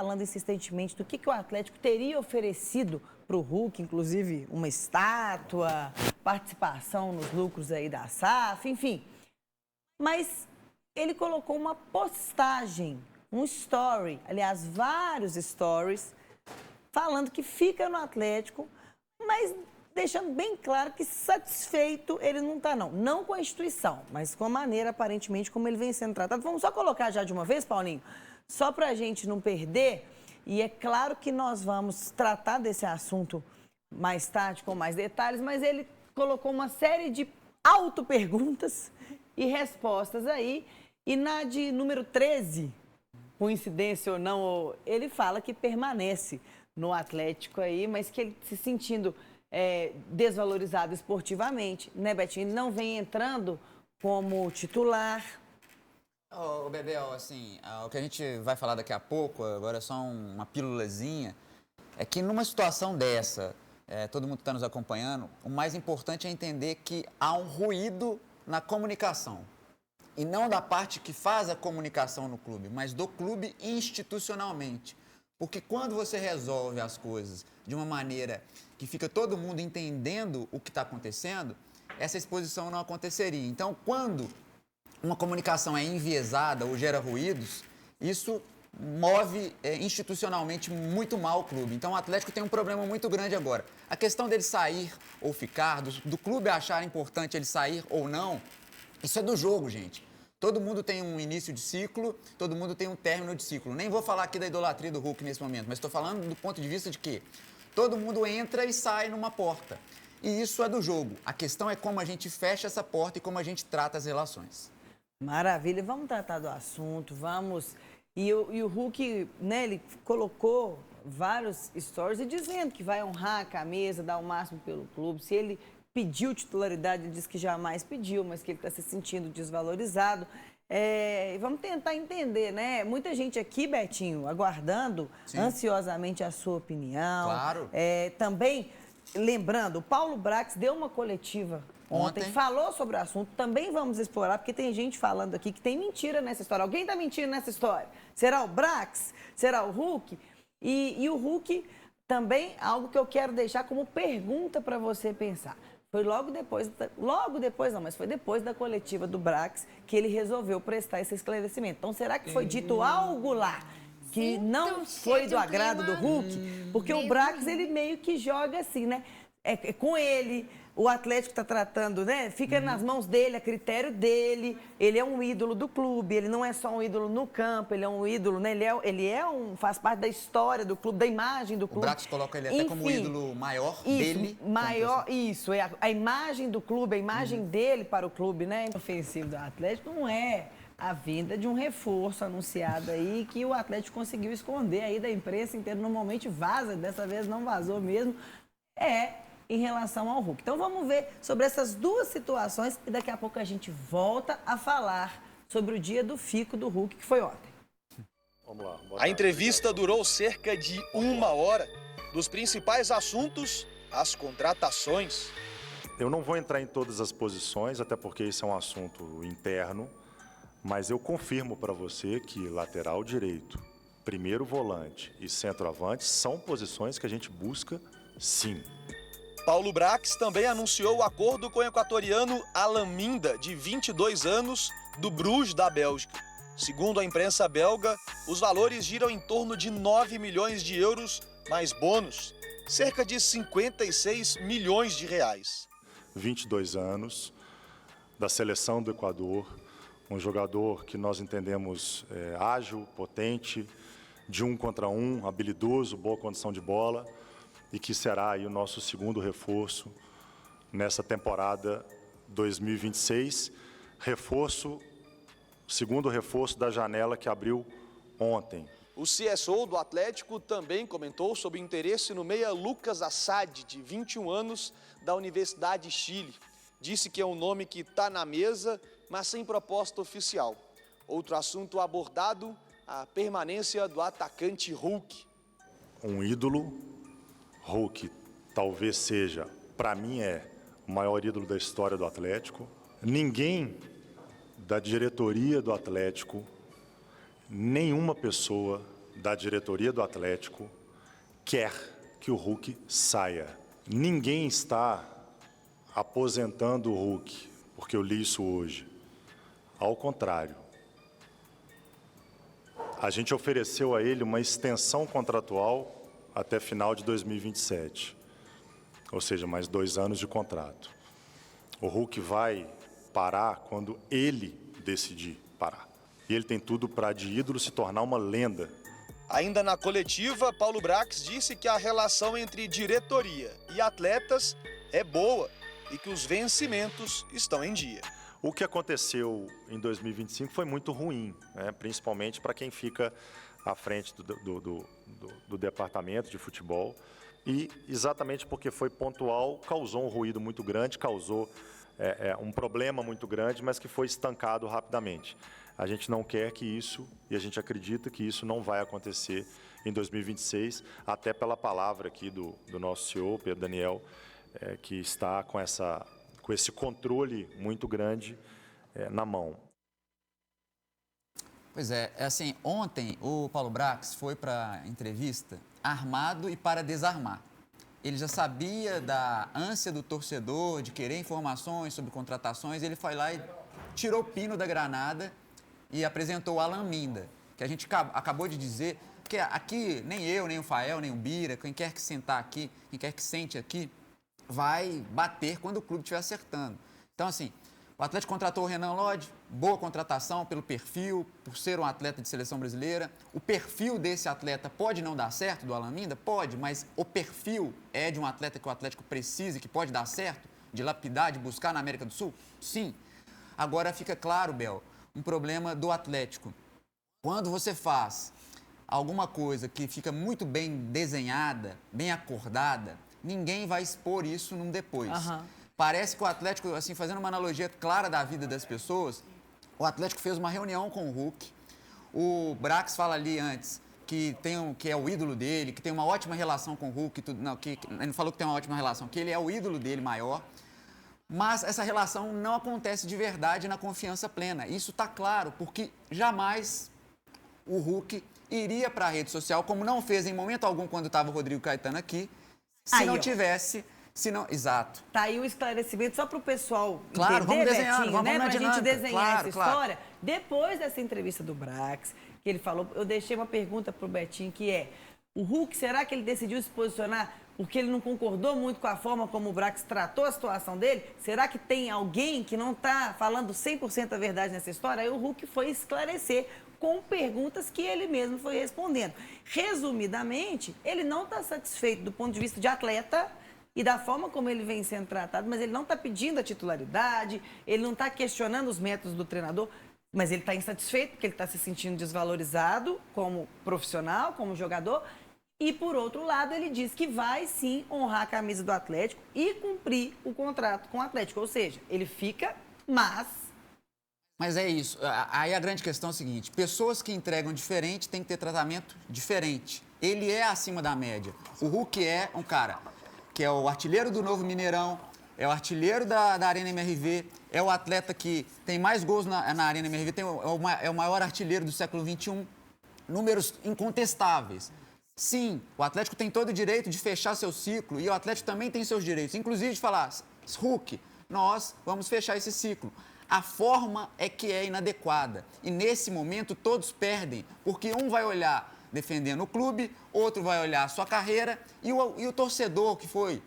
falando insistentemente do que o Atlético teria oferecido para o Hulk, inclusive uma estátua, participação nos lucros aí da SAF, enfim. Mas ele colocou uma postagem, um story, aliás, vários stories, falando que fica no Atlético, mas deixando bem claro que satisfeito ele não está, não. Não com a instituição, mas com a maneira, aparentemente, como ele vem sendo tratado. Vamos só colocar já de uma vez, Paulinho? Só para a gente não perder, e é claro que nós vamos tratar desse assunto mais tarde, com mais detalhes, mas ele colocou uma série de auto-perguntas e respostas aí, e na de número 13, coincidência ou não, ele fala que permanece no Atlético aí, mas que ele se sentindo desvalorizado esportivamente, né, Betinho? Ele não vem entrando como titular. Ô, Bebel, assim, o que a gente vai falar daqui a pouco, agora é só uma pílulazinha, é que numa situação dessa, todo mundo que está nos acompanhando, o mais importante é entender que há um ruído na comunicação. E não da parte que faz a comunicação no clube, mas do clube institucionalmente. Porque quando você resolve as coisas de uma maneira que fica todo mundo entendendo o que está acontecendo, essa exposição não aconteceria. Então, quando uma comunicação é enviesada ou gera ruídos, isso move institucionalmente muito mal o clube. Então, o Atlético tem um problema muito grande agora. A questão dele sair ou ficar, do clube achar importante ele sair ou não, isso é do jogo, gente. Todo mundo tem um início de ciclo, todo mundo tem um término de ciclo. Nem vou falar aqui da idolatria do Hulk nesse momento, mas estou falando do ponto de vista de que todo mundo entra e sai numa porta. E isso é do jogo. A questão é como a gente fecha essa porta e como a gente trata as relações. Maravilha, vamos tratar do assunto, vamos. E o Hulk, né, ele colocou vários stories e dizendo que vai honrar a camisa, dar o máximo pelo clube. Se ele pediu titularidade, ele disse que jamais pediu, mas que ele está se sentindo desvalorizado. Vamos tentar entender, né? Muita gente aqui, Betinho, aguardando ansiosamente a sua opinião. Claro. Também, lembrando, o Paulo Brax deu uma coletiva ontem, falou sobre o assunto, também vamos explorar, porque tem gente falando aqui que tem mentira nessa história. Alguém está mentindo nessa história? Será o Brax? Será o Hulk? E o Hulk também, algo que eu quero deixar como pergunta para você pensar. Foi logo depois não, mas foi depois da coletiva do Brax que ele resolveu prestar esse esclarecimento. Então, será que foi dito algo lá que não foi do agrado do Hulk? Porque o Brax, ele meio que joga assim, né? Com ele, o Atlético está tratando, né? Fica nas mãos dele, a critério dele. Ele é um ídolo do clube, ele não é só um ídolo no campo, ele é um ídolo, né? Faz parte da história do clube, da imagem do clube. O Brax coloca ele até como o ídolo maior dele. A imagem do clube, a imagem dele para o clube, né? O ofensivo do Atlético não é a vinda de um reforço anunciado aí que o Atlético conseguiu esconder aí da imprensa inteira. Normalmente vaza, dessa vez não vazou mesmo. Em relação ao Hulk. Então vamos ver sobre essas duas situações e daqui a pouco a gente volta a falar sobre o dia do fico do Hulk, que foi ontem. Vamos lá. A entrevista durou cerca de 1 hora. Dos principais assuntos, as contratações. Eu não vou entrar em todas as posições, até porque isso é um assunto interno, mas eu confirmo para você que lateral direito, primeiro volante e centroavante são posições que a gente busca, sim. Paulo Brax também anunciou o acordo com o equatoriano Alan Minda, de 22 anos, do Bruges, da Bélgica. Segundo a imprensa belga, os valores giram em torno de 9 milhões de euros, mais bônus, cerca de 56 milhões de reais. 22 anos, da seleção do Equador, um jogador que nós entendemos ágil, potente, de 1 contra 1, habilidoso, boa condição de bola, e que será aí o nosso segundo reforço nessa temporada 2026. Segundo reforço da janela que abriu ontem. O CSO do Atlético também comentou sobre o interesse no meia Lucas Assad, de 21 anos, da Universidade de Chile. Disse que é um nome que está na mesa, mas sem proposta oficial. Outro assunto abordado, a permanência do atacante Hulk. Um ídolo, Hulk talvez seja, para mim o maior ídolo da história do Atlético. Ninguém da diretoria do Atlético, nenhuma pessoa da diretoria do Atlético quer que o Hulk saia. Ninguém está aposentando o Hulk, porque eu li isso hoje. Ao contrário. A gente ofereceu a ele uma extensão contratual até final de 2027, ou seja, mais 2 anos de contrato. O Hulk vai parar quando ele decidir parar. E ele tem tudo para, de ídolo, se tornar uma lenda. Ainda na coletiva, Paulo Brax disse que a relação entre diretoria e atletas é boa e que os vencimentos estão em dia. O que aconteceu em 2025 foi muito ruim, né? Principalmente para quem fica à frente do departamento de futebol. E exatamente porque foi pontual, causou um ruído muito grande, causou um problema muito grande, mas que foi estancado rapidamente. A gente não quer que isso, e a gente acredita que isso não vai acontecer em 2026, até pela palavra aqui do nosso CEO, Pedro Daniel, que está com esse controle muito grande na mão. Pois é, assim, ontem o Paulo Brax foi para a entrevista armado e para desarmar. Ele já sabia da ânsia do torcedor de querer informações sobre contratações, ele foi lá e tirou o pino da granada e apresentou o Alan Minda, que a gente acabou de dizer, que aqui nem eu, nem o Fael, nem o Bira, quem quer que sentar aqui, quem quer que sente aqui, vai bater quando o clube estiver acertando. Então, assim, o Atlético contratou o Renan Lodge, boa contratação pelo perfil, por ser um atleta de seleção brasileira. O perfil desse atleta pode não dar certo, do Alan Minda? Pode, mas o perfil é de um atleta que o Atlético precisa e que pode dar certo, de lapidar, de buscar na América do Sul? Sim. Agora fica claro, Bel, um problema do Atlético. Quando você faz alguma coisa que fica muito bem desenhada, bem acordada, ninguém vai expor isso num depois. Parece que o Atlético, assim, fazendo uma analogia clara da vida das pessoas, o Atlético fez uma reunião com o Hulk. O Brax fala ali antes que é o ídolo dele, que tem uma ótima relação com o Hulk. Ele não falou que tem uma ótima relação, que ele é o ídolo dele maior. Mas essa relação não acontece de verdade na confiança plena. Isso está claro, porque jamais o Hulk iria para a rede social, como não fez em momento algum quando estava o Rodrigo Caetano aqui, se não tivesse... Exato. Tá aí o esclarecimento só para o pessoal entender, vamos desenhando, Betinho, vamos pra gente desenhar essa história. Claro. Depois dessa entrevista do Brax, que ele falou, eu deixei uma pergunta para o Betinho, que é, o Hulk, será que ele decidiu se posicionar porque ele não concordou muito com a forma como o Brax tratou a situação dele? Será que tem alguém que não está falando 100% a verdade nessa história? Aí o Hulk foi esclarecer com perguntas que ele mesmo foi respondendo. Resumidamente, ele não está satisfeito do ponto de vista de atleta e da forma como ele vem sendo tratado, mas ele não está pedindo a titularidade, ele não está questionando os métodos do treinador, mas ele está insatisfeito porque ele está se sentindo desvalorizado como profissional, como jogador. E, por outro lado, ele diz que vai, sim, honrar a camisa do Atlético e cumprir o contrato com o Atlético. Ou seja, ele fica, Mas é isso. Aí a grande questão é o seguinte, pessoas que entregam diferente têm que ter tratamento diferente. Ele é acima da média. O Hulk é um cara que é o artilheiro do Novo Mineirão, é o artilheiro da Arena MRV, é o atleta que tem mais gols na Arena MRV, é o maior artilheiro do século XXI. Números incontestáveis. Sim, o Atlético tem todo o direito de fechar seu ciclo e o Atlético também tem seus direitos, inclusive de falar, Hulk, nós vamos fechar esse ciclo. A forma é que é inadequada e nesse momento todos perdem, porque um vai olhar defendendo o clube, outro vai olhar a sua carreira e o torcedor, que foi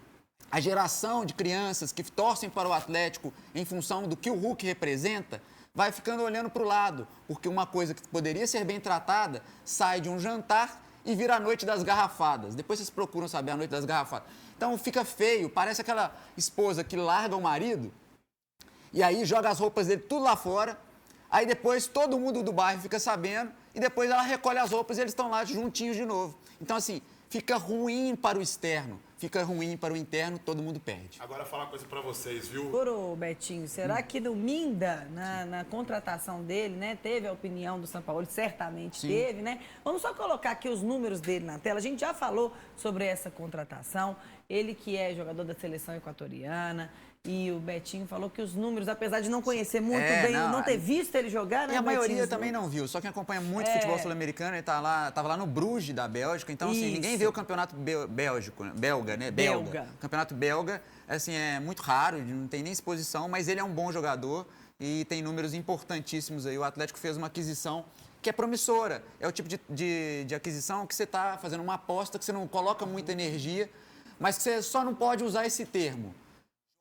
a geração de crianças que torcem para o Atlético em função do que o Hulk representa, vai ficando olhando para o lado, porque uma coisa que poderia ser bem tratada sai de um jantar e vira a noite das garrafadas. Depois vocês procuram saber a noite das garrafadas. Então fica feio, parece aquela esposa que larga o marido e aí joga as roupas dele tudo lá fora, aí depois todo mundo do bairro fica sabendo e depois ela recolhe as roupas e eles estão lá juntinhos de novo. Então, assim, fica ruim para o externo, fica ruim para o interno, todo mundo perde. Agora, falar uma coisa para vocês, viu? Betinho, será que no Minda, na contratação dele, né, teve a opinião do Sampaoli? Certamente Sim. teve, né? Vamos só colocar aqui os números dele na tela. A gente já falou sobre essa contratação. Ele que é jogador da seleção equatoriana, E o Betinho falou que os números, apesar de não conhecer muito É, bem, não, não ter visto ele jogar, né, E a Betinho? maioria também não viu, só quem acompanha muito futebol sul-americano, ele tava lá no Bruges da Bélgica, então assim, ninguém Isso. vê o campeonato belga, né? Belga. O campeonato belga, assim, é muito raro, não tem nem exposição, mas ele é um bom jogador e tem números importantíssimos aí. O Atlético fez uma aquisição que é promissora. É o tipo de aquisição que você está fazendo uma aposta, que você não coloca muita energia, mas que você só não pode usar esse termo,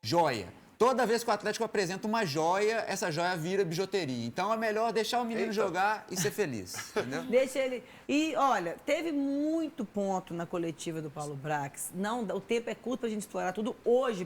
joia. Toda vez que o Atlético apresenta uma joia, essa joia vira bijuteria. Então é melhor deixar o menino jogar e ser feliz, entendeu? Deixa ele... E, olha, teve muito ponto na coletiva do Paulo Brax. Não, o tempo é curto pra gente explorar tudo hoje,